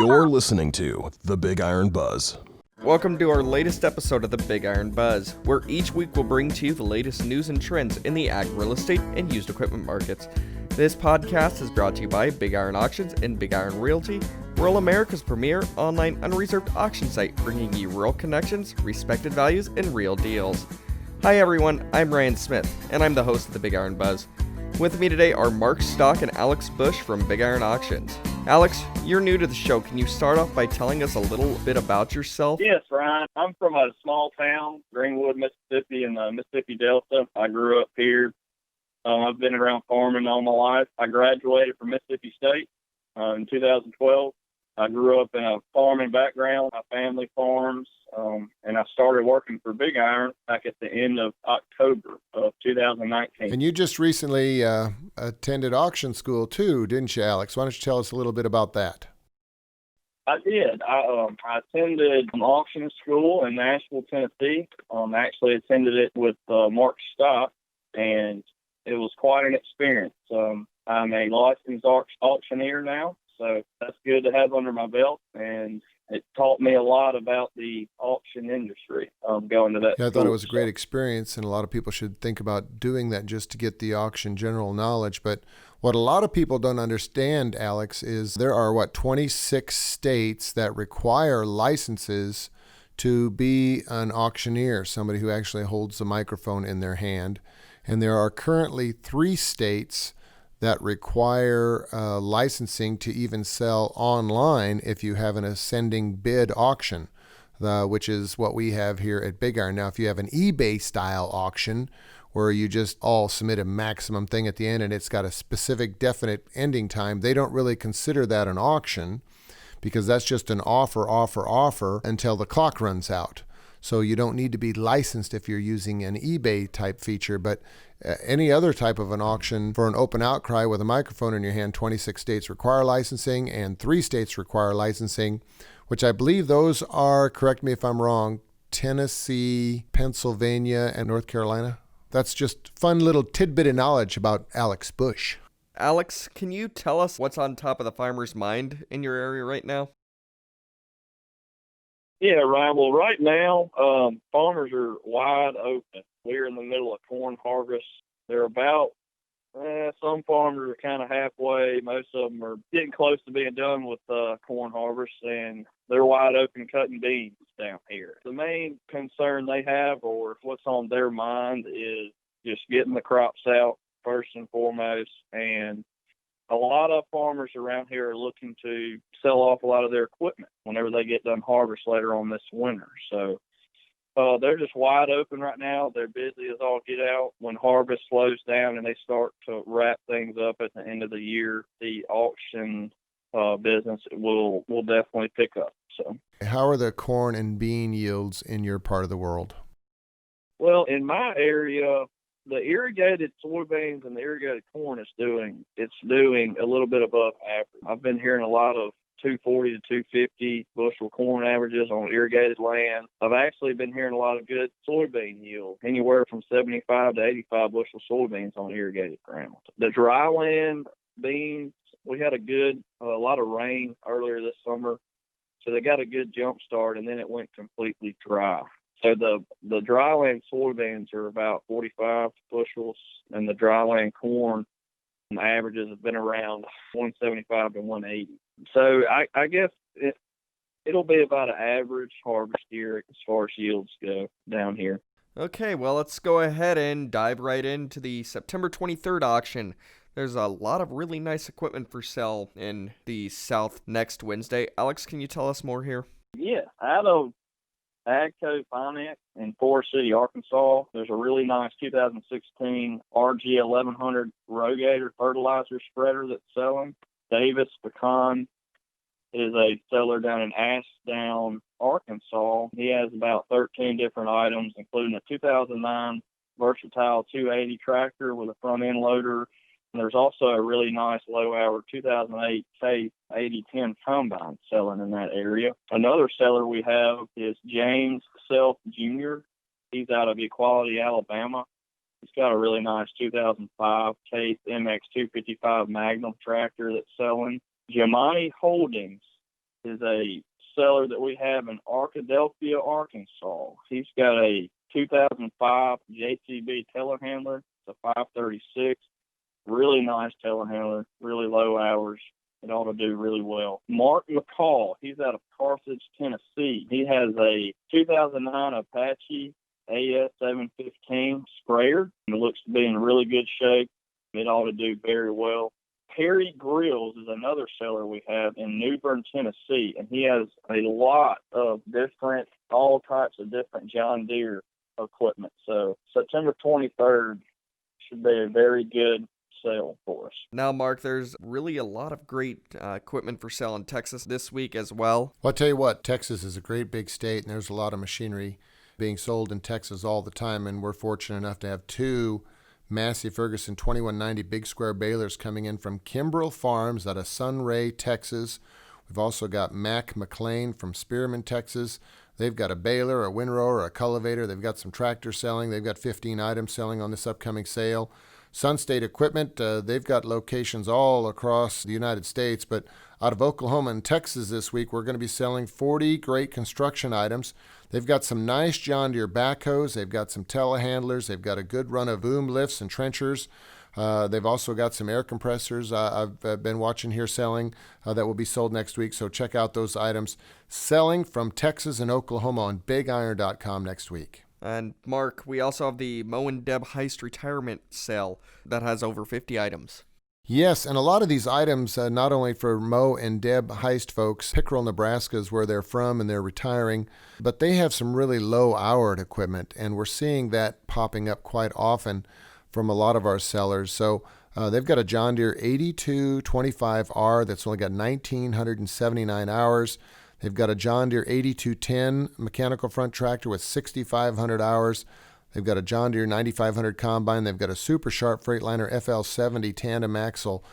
You're listening to the BigIron Buzz. Welcome to our latest episode of the BigIron Buzz, where each week we'll bring to you the latest news and trends in the ag, real estate, and used equipment markets. This podcast is brought to you by BigIron Auctions and BigIron Realty, rural America's premier online unreserved auction site, bringing you real connections, respected values, and real deals. Hi everyone, I'm Ryan Smith, and I'm the host of the BigIron Buzz. With me today are Mark Stock and Alex Bush from BigIron Auctions. Alex, you're new to the show. Can you start off by telling us a little bit about yourself? Yes, Ryan. I'm from a small town, Greenwood, Mississippi, in the Mississippi Delta. I grew up here. I've been around farming all my life. I graduated from Mississippi State in 2012. I grew up in a farming background. My family farms, and I started working for BigIron back at the end of October of 2019. And you just recently attended auction school too, didn't you, Alex? Why don't you tell us a little bit about that? I did. I attended an auction school in Nashville, Tennessee. Actually attended it with Mark Stock, and it was quite an experience. I'm a licensed auctioneer now, so that's good to have under my belt, and it taught me a lot about the auction industry going to that Yeah, I school. thought it was a great experience, and a lot of people should think about doing that just to get the auction general knowledge. But what a lot of people don't understand, Alex, is there are, 26 states that require licenses to be an auctioneer, somebody who actually holds the microphone in their hand. And there are currently 3 states that require licensing to even sell online if you have an ascending bid auction, which is what we have here at BigIron. Now, if you have an eBay-style auction where you just all submit a maximum thing at the end and it's got a specific definite ending time, they don't really consider that an auction because that's just an offer until the clock runs out. So you don't need to be licensed if you're using an eBay type feature, but any other type of an auction for an open outcry with a microphone in your hand, 26 states require licensing and 3 states require licensing, which I believe those are, correct me if I'm wrong, Tennessee, Pennsylvania, and North Carolina. That's just fun little tidbit of knowledge about Alex Bush. Alex, can you tell us what's on top of the farmer's mind in your area right now? Yeah, Ryan. Well, right now, farmers are wide open. We're in the middle of corn harvest. They're about, some farmers are kind of halfway. Most of them are getting close to being done with corn harvest, and they're wide open cutting beans down here. The main concern they have, or what's on their mind, is just getting the crops out first and foremost. And a lot of farmers around here are looking to sell off a lot of their equipment whenever they get done harvest later on this winter. So they're just wide open right now. They're busy as all get out. When harvest slows down and they start to wrap things up at the end of the year, the auction business will definitely pick up. So, how are the corn and bean yields in your part of the world? Well, in my area, the irrigated soybeans and the irrigated corn is doing a little bit above average. I've been hearing a lot of 240 to 250 bushel corn averages on irrigated land. I've actually been hearing a lot of good soybean yield, anywhere from 75 to 85 bushel soybeans on irrigated ground. The dry land beans, we had a lot of rain earlier this summer, so they got a good jump start, and then it went completely dry. So the dryland soybeans are about 45 bushels, and the dryland corn averages have been around 175 to 180. So I guess it'll be about an average harvest year as far as yields go down here. Okay, well, let's go ahead and dive right into the September 23rd auction. There's a lot of really nice equipment for sale in the South next Wednesday. Alex, can you tell us more here? Yeah, out of Agco Finance in Forest City, Arkansas, there's a really nice 2016 RG 1100 Rogator fertilizer spreader that's selling. Davis Pecan is a seller down in Ashdown, Arkansas. He has about 13 different items, including a 2009 Versatile 280 tractor with a front end loader. And there's also a really nice low-hour 2008 Case 8010 combine selling in that area. Another seller we have is James Self Jr. He's out of Equality, Alabama. He's got a really nice 2005 Case MX 255 Magnum tractor that's selling. Giamatti Holdings is a seller that we have in Arkadelphia, Arkansas. He's got a 2005 JCB telehandler. It's a 536. Really nice telehandler, really low hours. It ought to do really well. Mark McCall, he's out of Carthage, Tennessee. He has a 2009 Apache AS715 sprayer. It looks to be in really good shape. It ought to do very well. Perry Grills is another seller we have in New Bern, Tennessee, and he has a lot of all types of different John Deere equipment. So September 23rd should be a very good sale for us. Now, Mark, there's really a lot of great equipment for sale in Texas this week as well. Well, I'll tell you what, Texas is a great big state, and there's a lot of machinery being sold in Texas all the time, and we're fortunate enough to have two Massey Ferguson 2190 big square balers coming in from Kimbrell Farms out of Sunray, Texas. We've also got Mac McLean from Spearman, Texas. They've got a baler, a windrower, a cultivator. They've got some tractors selling. They've got 15 items selling on this upcoming sale. Sunstate Equipment, they've got locations all across the United States, but out of Oklahoma and Texas this week, we're going to be selling 40 great construction items. They've got some nice John Deere backhoes. They've got some telehandlers. They've got a good run of boom lifts and trenchers. They've also got some air compressors I've been watching here selling that will be sold next week, so check out those items selling from Texas and Oklahoma on BigIron.com next week. And Mark, we also have the Mo and Deb Heist retirement sale that has over 50 items. Yes, and a lot of these items, not only for Mo and Deb Heist folks, Pickerel, Nebraska is where they're from and they're retiring, but they have some really low-houred equipment, and we're seeing that popping up quite often from a lot of our sellers. So they've got a John Deere 8225R that's only got 1,979 hours. They've got a John Deere 8210 mechanical front tractor with 6,500 hours. They've got a John Deere 9500 combine. They've got a Super Sharp Freightliner FL70 tandem axle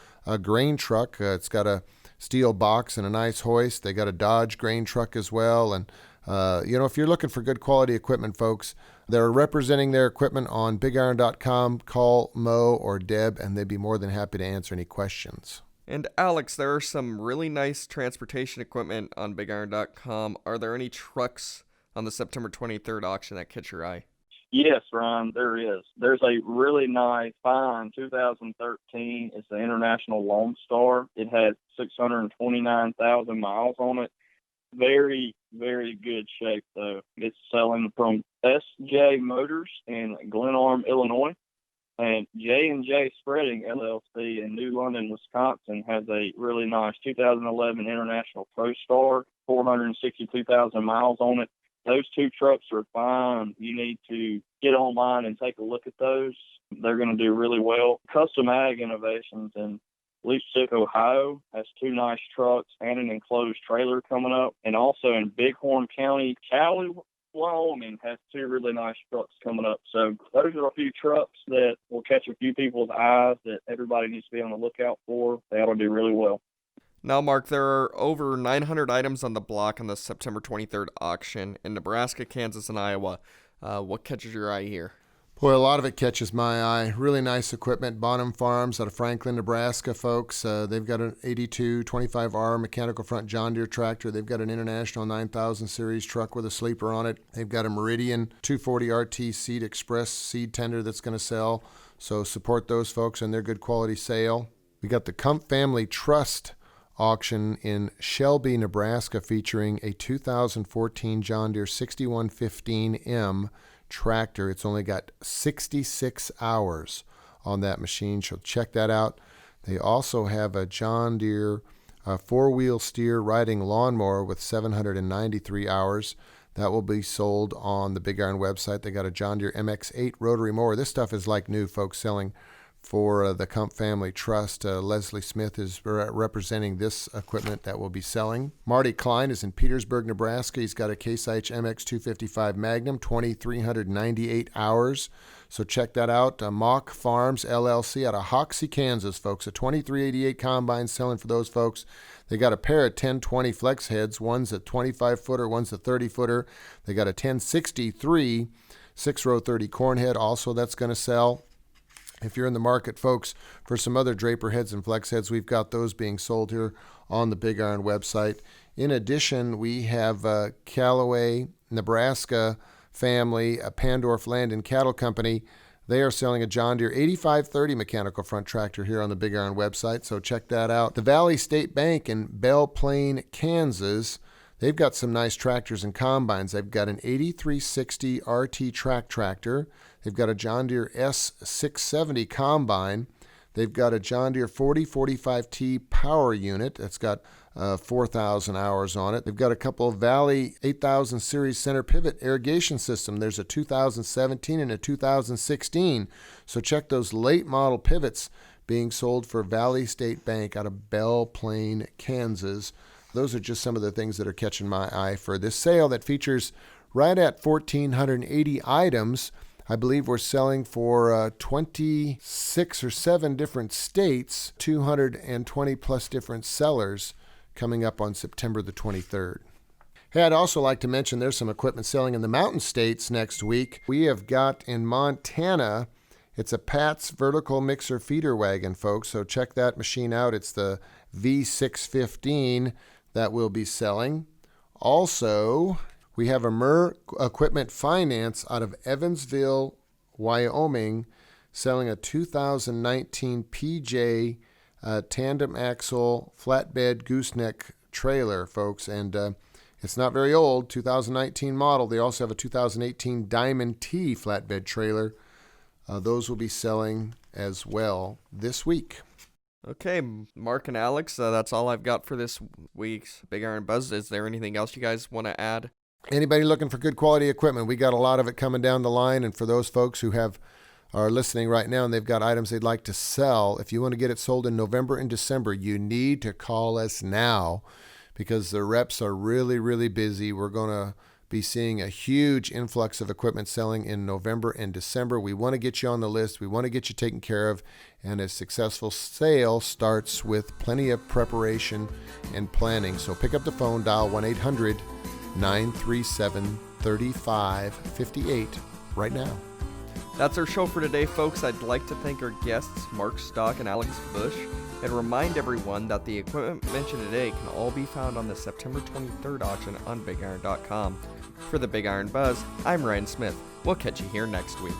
grain truck. It's got a steel box and a nice hoist. They got a Dodge grain truck as well. And, if you're looking for good quality equipment, folks, they're representing their equipment on BigIron.com. Call Mo or Deb, and they'd be more than happy to answer any questions. And Alex, there are some really nice transportation equipment on BigIron.com. Are there any trucks on the September 23rd auction that catch your eye? Yes, Ryan, there is. There's a really nice, fine 2013. It's the International Lone Star. It has 629,000 miles on it. Very, very good shape, though. It's selling from SJ Motors in Glenarm, Illinois. And J&J Spreading LLC in New London, Wisconsin has a really nice 2011 International Pro Star, 462,000 miles on it. Those two trucks are fine. You need to get online and take a look at those. They're going to do really well. Custom Ag Innovations in Leipzig, Ohio has two nice trucks and an enclosed trailer coming up. And also in Bighorn County, Cali, Wyoming has two really nice trucks coming up. So those are a few trucks that will catch a few people's eyes that everybody needs to be on the lookout for. They ought to do really well. Now, Mark, there are over 900 items on the block on the September 23rd auction in Nebraska, Kansas, and Iowa. What catches your eye here? Boy, a lot of it catches my eye. Really nice equipment. Bonham Farms out of Franklin, Nebraska, folks. They've got an 8225R mechanical front John Deere tractor. They've got an International 9000 series truck with a sleeper on it. They've got a Meridian 240 RT Seed Express seed tender that's going to sell. So support those folks and their good quality sale. We got the Kump Family Trust auction in Shelby, Nebraska, featuring a 2014 John Deere 6115M tractor. It's only got 66 hours on that machine, so check that out. They also have a John Deere four-wheel steer riding lawnmower with 793 hours. That will be sold on the Big Iron website. They got a John Deere MX-8 rotary mower. This stuff is like new, folks, selling for the Kump Family Trust. Leslie Smith is representing this equipment that will be selling. Marty Klein is in Petersburg, Nebraska. He's got a Case IH MX255 Magnum, 2,398 hours. So check that out. Mock Farms LLC out of Hoxie, Kansas, folks. A 2388 combine selling for those folks. They got a pair of 1020 flex heads. One's a 25-footer, one's a 30-footer. They got a 1063 6-row 30 corn head also that's going to sell. If you're in the market, folks, for some other Draper heads and flex heads, we've got those being sold here on the Big Iron website. In addition, we have Callaway, Nebraska family, a Pandorf Land and Cattle Company. They are selling a John Deere 8530 mechanical front tractor here on the Big Iron website, so check that out. The Valley State Bank in Belle Plaine, Kansas, they've got some nice tractors and combines. They've got an 8360 RT track tractor. They've got a John Deere S670 combine. They've got a John Deere 4045T power unit that's got 4,000 hours on it. They've got a couple of Valley 8000 series center pivot irrigation system. There's a 2017 and a 2016. So check those late model pivots being sold for Valley State Bank out of Belle Plaine, Kansas. Those are just some of the things that are catching my eye for this sale that features right at 1,480 items. I believe we're selling for 26 or 7 different states, 220 plus different sellers coming up on September the 23rd. Hey, I'd also like to mention there's some equipment selling in the mountain states next week. We have got in Montana, it's a Pat's vertical mixer feeder wagon, folks, so check that machine out. It's the V615 that we'll be selling. Also, we have a Mer Equipment Finance out of Evansville, Wyoming, selling a 2019 PJ tandem axle flatbed gooseneck trailer, folks. And it's not very old, 2019 model. They also have a 2018 Diamond T flatbed trailer. Those will be selling as well this week. Okay, Mark and Alex, that's all I've got for this week's Big Iron Buzz. Is there anything else you guys want to add? Anybody looking for good quality equipment, we got a lot of it coming down the line. And for those folks who are listening right now and they've got items they'd like to sell, if you want to get it sold in November and December, you need to call us now because the reps are really, really busy. We're going to be seeing a huge influx of equipment selling in November and December. We want to get you on the list. We want to get you taken care of. And a successful sale starts with plenty of preparation and planning. So pick up the phone, dial 1-800-937-3558 right now. That's our show for today, folks. I'd like to thank our guests, Mark Stock and Alex Bush, and remind everyone that the equipment mentioned today can all be found on the September 23rd auction on BigIron.com. For the Big Iron Buzz, I'm Ryan Smith. We'll catch you here next week.